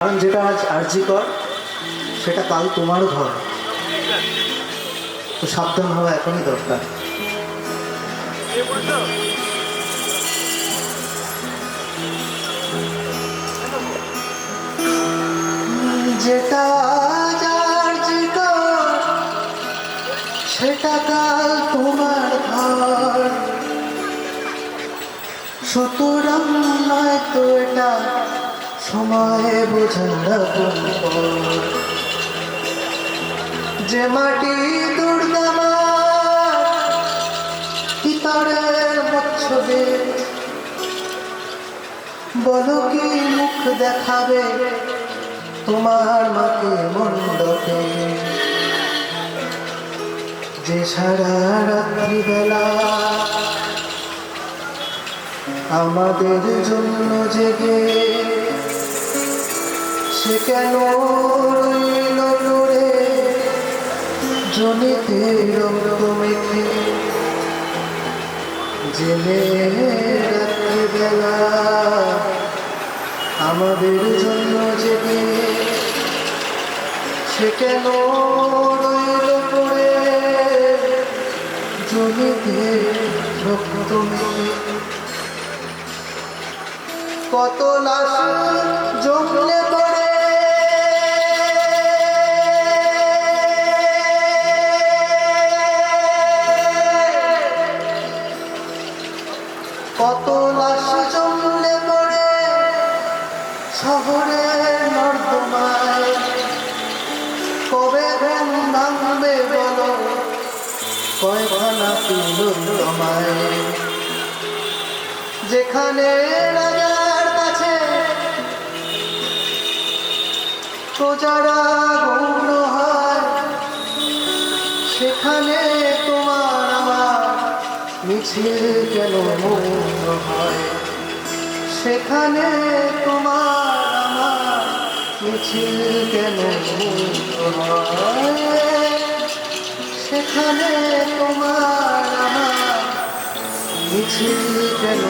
কারণ যেটা আজ আরজিকর সেটা কাল তোমার ঘর, তো সাবধান হওয়া এখনই দরকার। যেটা আজ আরজিকর সেটা কাল তোমার ঘর, সুতরাং নয় তো এটা সময়ে বোঝার পর। যে মাটি দুর্দামার পিতরের মচ্ছবে, বলো কি মুখ দেখাবে তোমার মাকে মণ্ডপে। যে সারা রাত্রিবেলা আমাদের জন্য জেগে, সে কেন রইল নড়ে জমিতে রক্ত মেখে। জেনে রাত্রিবেলা আমাদের জন্য জেগে, সে কেন রইল পড়ে জমিতে রক্ত মেখে। কত লাশ জমলে পড়ে কত লাশ জমলে পড়ে শহরের নর্দমায়। কবে ঘুম ভাঙবে বলো কয়খানা তিলোত্তমায়। যেখানে রাজার কাছে প্রজারা গৌণ হয়, সেখানে তোমার আমার মিছিল কেন মৌন হয়। সেখানে তোমার আমার মিছিল কেন মৌন হয়। সেখানে তোমার আমার মিছিল কেন